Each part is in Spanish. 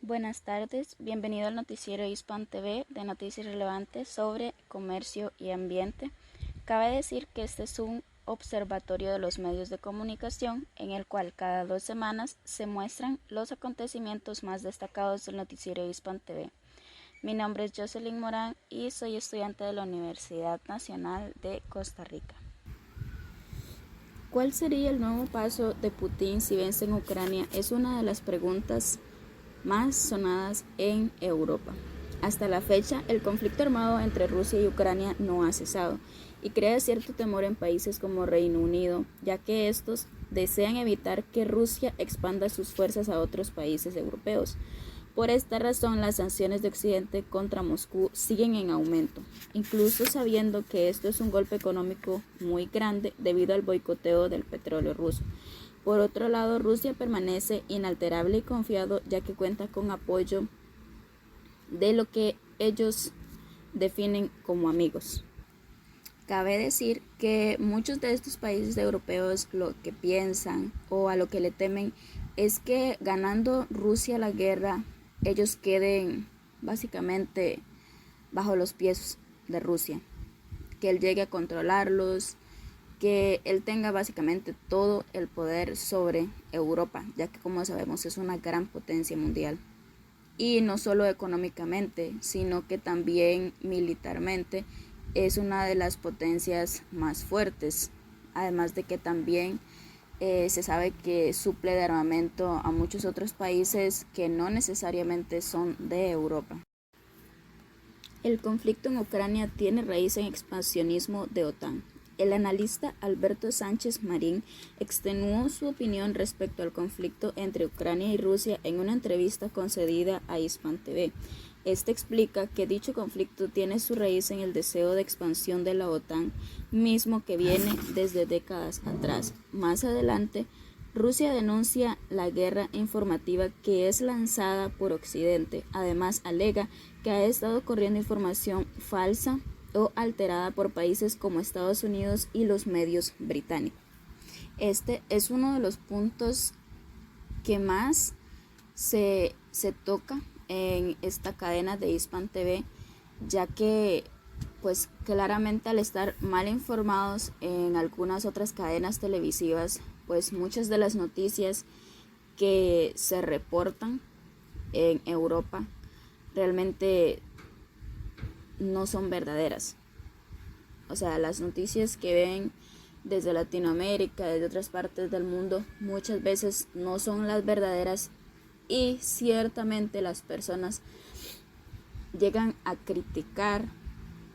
Buenas tardes, bienvenido al noticiero Hispan TV de noticias relevantes sobre comercio y ambiente. Cabe decir que este es un observatorio de los medios de comunicación en el cual cada 2 semanas se muestran los acontecimientos más destacados del noticiero Hispan TV. Mi nombre es Jocelyn Morán y soy estudiante de la Universidad Nacional de Costa Rica. ¿Cuál sería el nuevo paso de Putin si vence en Ucrania? Es una de las preguntas más sonadas en Europa. Hasta la fecha, el conflicto armado entre Rusia y Ucrania no ha cesado y crea cierto temor en países como Reino Unido, ya que estos desean evitar que Rusia expanda sus fuerzas a otros países europeos. Por esta razón, las sanciones de Occidente contra Moscú siguen en aumento, incluso sabiendo que esto es un golpe económico muy grande debido al boicoteo del petróleo ruso. Por otro lado, Rusia permanece inalterable y confiado, ya que cuenta con apoyo de lo que ellos definen como amigos. Cabe decir que muchos de estos países europeos lo que piensan o a lo que le temen es que ganando Rusia la guerra, ellos queden básicamente bajo los pies de Rusia, que él llegue a controlarlos, que él tenga básicamente todo el poder sobre Europa, ya que como sabemos es una gran potencia mundial. Y no solo económicamente, sino que también militarmente es una de las potencias más fuertes, además de que también se sabe que suple de armamento a muchos otros países que no necesariamente son de Europa. El conflicto en Ucrania tiene raíz en expansionismo de OTAN. El analista Alberto Sánchez Marín extenuó su opinión respecto al conflicto entre Ucrania y Rusia en una entrevista concedida a Hispan TV. Este explica que dicho conflicto tiene su raíz en el deseo de expansión de la OTAN, mismo que viene desde décadas atrás. Más adelante, Rusia denuncia la guerra informativa que es lanzada por Occidente. Además, alega que ha estado corriendo información falsa o alterada por países como Estados Unidos y los medios británicos. Este es uno de los puntos que más se toca en esta cadena de Hispan TV, ya que pues claramente al estar mal informados en algunas otras cadenas televisivas, pues muchas de las noticias que se reportan en Europa realmente no son verdaderas. O sea, las noticias que ven desde Latinoamérica, desde otras partes del mundo, muchas veces no son las verdaderas y ciertamente las personas llegan a criticar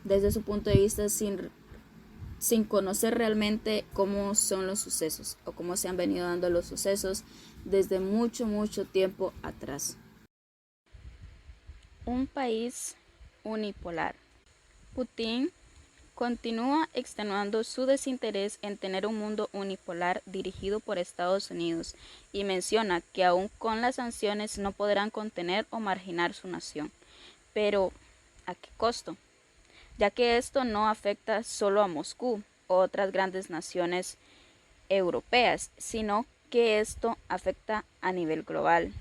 desde su punto de vista sin conocer realmente cómo son los sucesos o cómo se han venido dando los sucesos desde mucho tiempo atrás. Un país unipolar. Putin continúa extenuando su desinterés en tener un mundo unipolar dirigido por Estados Unidos y menciona que aún con las sanciones no podrán contener o marginar su nación. Pero, ¿a qué costo? Ya que esto no afecta solo a Moscú o otras grandes naciones europeas, sino que esto afecta a nivel global.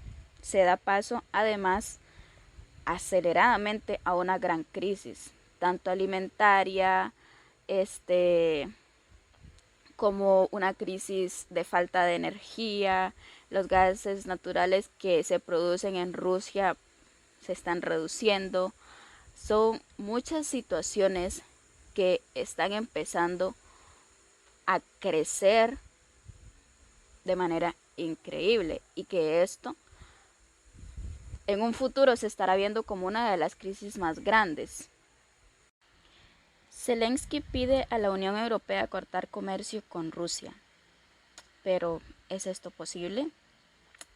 Se da paso, además, aceleradamente a una gran crisis, tanto alimentaria, como una crisis de falta de energía. Los gases naturales que se producen en Rusia se están reduciendo. Son muchas situaciones que están empezando a crecer de manera increíble y que esto en un futuro se estará viendo como una de las crisis más grandes. Zelensky pide a la Unión Europea cortar comercio con Rusia. Pero, ¿es esto posible?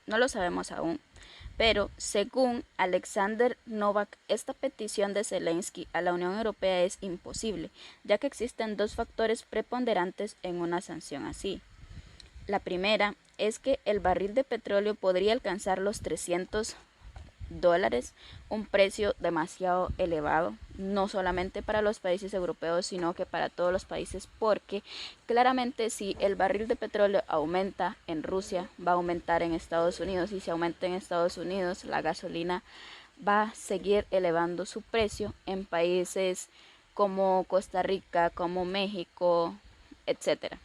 No lo sabemos aún. Pero, según Alexander Novak, esta petición de Zelensky a la Unión Europea es imposible, ya que existen dos factores preponderantes en una sanción así. La primera es que el barril de petróleo podría alcanzar los $300 dólares, un precio demasiado elevado, no solamente para los países europeos, sino que para todos los países, porque claramente si el barril de petróleo aumenta en Rusia, va a aumentar en Estados Unidos, y si aumenta en Estados Unidos, la gasolina va a seguir elevando su precio en países como Costa Rica, como México, etcétera.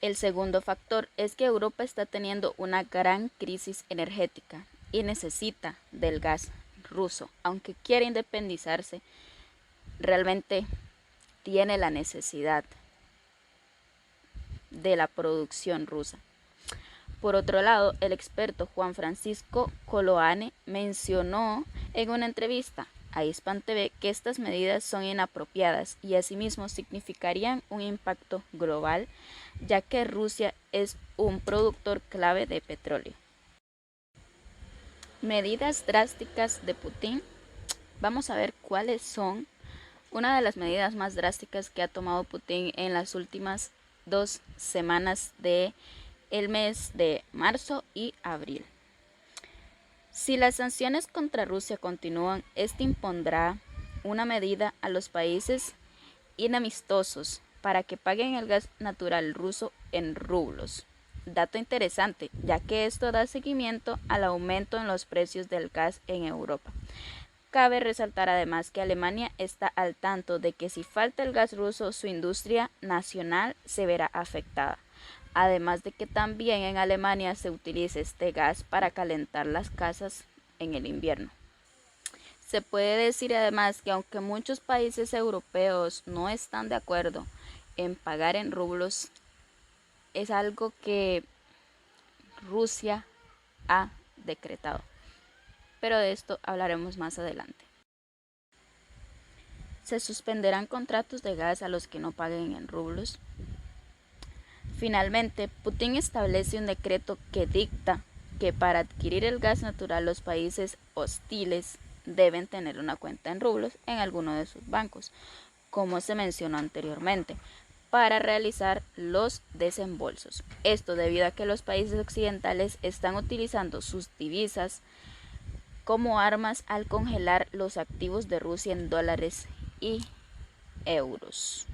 El segundo factor es que Europa está teniendo una gran crisis energética y necesita del gas ruso. Aunque quiere independizarse, realmente tiene la necesidad de la producción rusa. Por otro lado, el experto Juan Francisco Coloane mencionó en una entrevista a Hispan TV que estas medidas son inapropiadas y asimismo significarían un impacto global, ya que Rusia es un productor clave de petróleo. Medidas drásticas de Putin. Vamos a ver cuáles son. Una de las medidas más drásticas que ha tomado Putin en las últimas 2 semanas de el mes de marzo y abril. Si las sanciones contra Rusia continúan, este impondrá una medida a los países inamistosos para que paguen el gas natural ruso en rublos. Dato interesante, ya que esto da seguimiento al aumento en los precios del gas en Europa. Cabe resaltar además que Alemania está al tanto de que si falta el gas ruso, su industria nacional se verá afectada. Además de que también en Alemania se utiliza este gas para calentar las casas en el invierno. Se puede decir además que aunque muchos países europeos no están de acuerdo en pagar en rublos, es algo que Rusia ha decretado. Pero de esto hablaremos más adelante. Se suspenderán contratos de gas a los que no paguen en rublos. Finalmente, Putin establece un decreto que dicta que para adquirir el gas natural los países hostiles deben tener una cuenta en rublos en alguno de sus bancos, como se mencionó anteriormente, para realizar los desembolsos. Esto debido a que los países occidentales están utilizando sus divisas como armas al congelar los activos de Rusia en dólares y euros.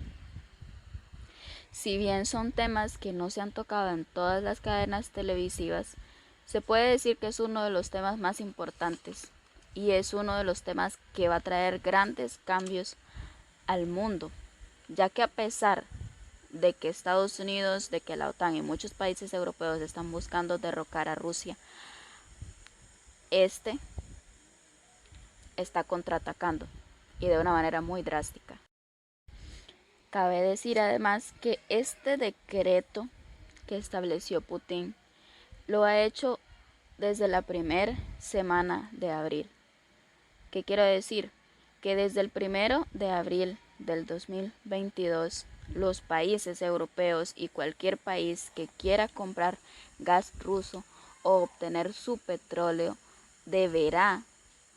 Si bien son temas que no se han tocado en todas las cadenas televisivas, se puede decir que es uno de los temas más importantes y es uno de los temas que va a traer grandes cambios al mundo, ya que a pesar de que Estados Unidos, de que la OTAN y muchos países europeos están buscando derrocar a Rusia, este está contraatacando y de una manera muy drástica. Cabe decir además que este decreto que estableció Putin lo ha hecho desde la primera semana de abril. ¿Qué quiero decir? Que desde el 1 de abril del 2022 los países europeos y cualquier país que quiera comprar gas ruso o obtener su petróleo deberá,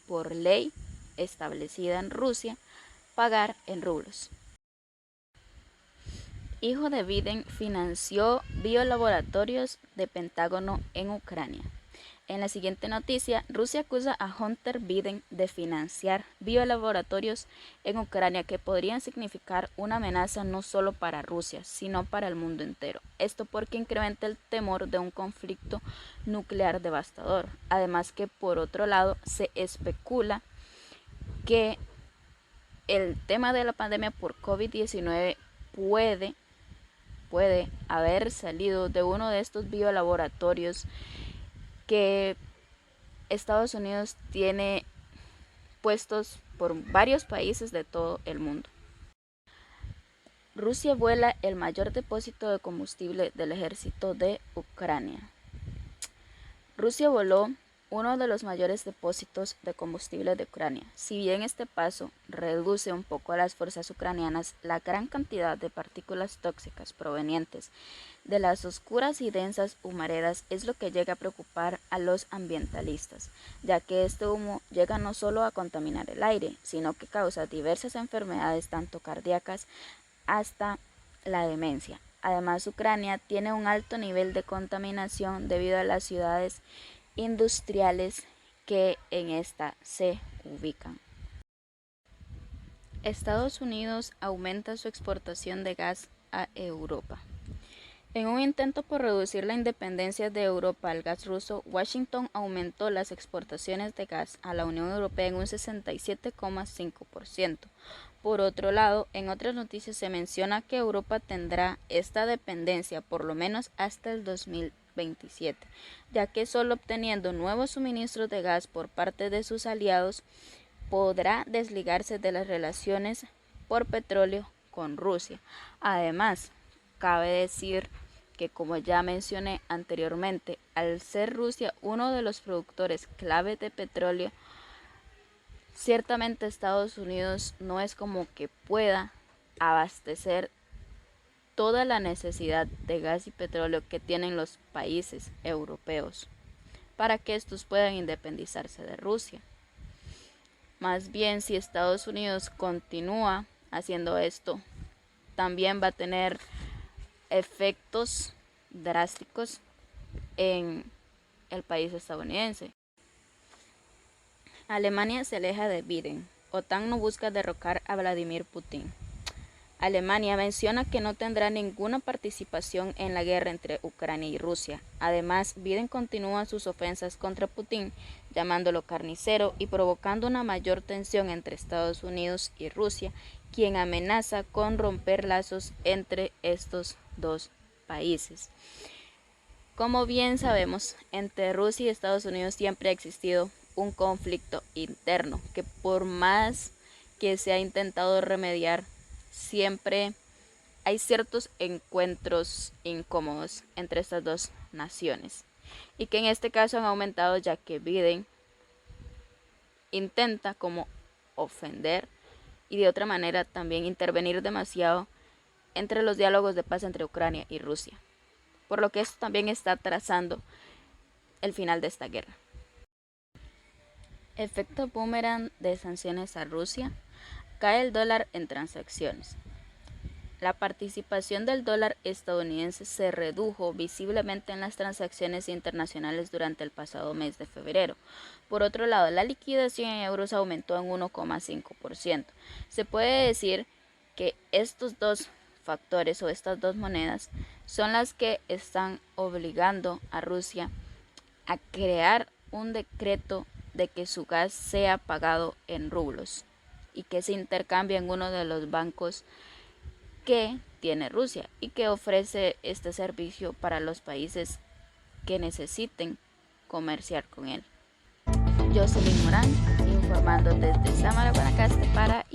por ley establecida en Rusia, pagar en rublos. Hijo de Biden financió biolaboratorios de Pentágono en Ucrania. En la siguiente noticia, Rusia acusa a Hunter Biden de financiar biolaboratorios en Ucrania que podrían significar una amenaza no solo para Rusia, sino para el mundo entero. Esto porque incrementa el temor de un conflicto nuclear devastador. Además que por otro lado se especula que el tema de la pandemia por COVID-19 puede haber salido de uno de estos biolaboratorios que Estados Unidos tiene puestos por varios países de todo el mundo. Rusia vuela el mayor depósito de combustible del ejército de Ucrania. Rusia voló uno de los mayores depósitos de combustible de Ucrania. Si bien este paso reduce un poco a las fuerzas ucranianas, la gran cantidad de partículas tóxicas provenientes de las oscuras y densas humaredas es lo que llega a preocupar a los ambientalistas, ya que este humo llega no solo a contaminar el aire, sino que causa diversas enfermedades tanto cardíacas hasta la demencia. Además, Ucrania tiene un alto nivel de contaminación debido a las ciudades industriales que en esta se ubican. Estados Unidos aumenta su exportación de gas a Europa. En un intento por reducir la independencia de Europa al gas ruso, Washington aumentó las exportaciones de gas a la Unión Europea en un 67,5%. Por otro lado, en otras noticias se menciona que Europa tendrá esta dependencia por lo menos hasta el 2027, ya que solo obteniendo nuevos suministros de gas por parte de sus aliados podrá desligarse de las relaciones por petróleo con Rusia. Además, cabe decir que, como ya mencioné anteriormente, al ser Rusia uno de los productores clave de petróleo, ciertamente Estados Unidos no es como que pueda abastecer toda la necesidad de gas y petróleo que tienen los países europeos para que estos puedan independizarse de Rusia. Más bien, si Estados Unidos continúa haciendo esto, también va a tener efectos drásticos en el país estadounidense. Alemania se aleja de Biden. OTAN no busca derrocar a Vladimir Putin. Alemania menciona que no tendrá ninguna participación en la guerra entre Ucrania y Rusia. Además, Biden continúa sus ofensas contra Putin, llamándolo carnicero y provocando una mayor tensión entre Estados Unidos y Rusia, quien amenaza con romper lazos entre estos dos países. Como bien sabemos, entre Rusia y Estados Unidos siempre ha existido un conflicto interno que, por más que se ha intentado remediar, siempre hay ciertos encuentros incómodos entre estas dos naciones, y que en este caso han aumentado, ya que Biden intenta como ofender y de otra manera también intervenir demasiado entre los diálogos de paz entre Ucrania y Rusia, por lo que esto también está trazando el final de esta guerra. Efecto boomerang de sanciones a Rusia. Cae el dólar en transacciones. La participación del dólar estadounidense se redujo visiblemente en las transacciones internacionales durante el pasado mes de febrero. Por otro lado, la liquidación en euros aumentó en 1,5%. Se puede decir que estos dos factores o estas dos monedas son las que están obligando a Rusia a crear un decreto de que su gas sea pagado en rublos y que se intercambie en uno de los bancos que tiene Rusia y que ofrece este servicio para los países que necesiten comerciar con él. Jocelyn Morán, informando desde Samara, Guanacaste para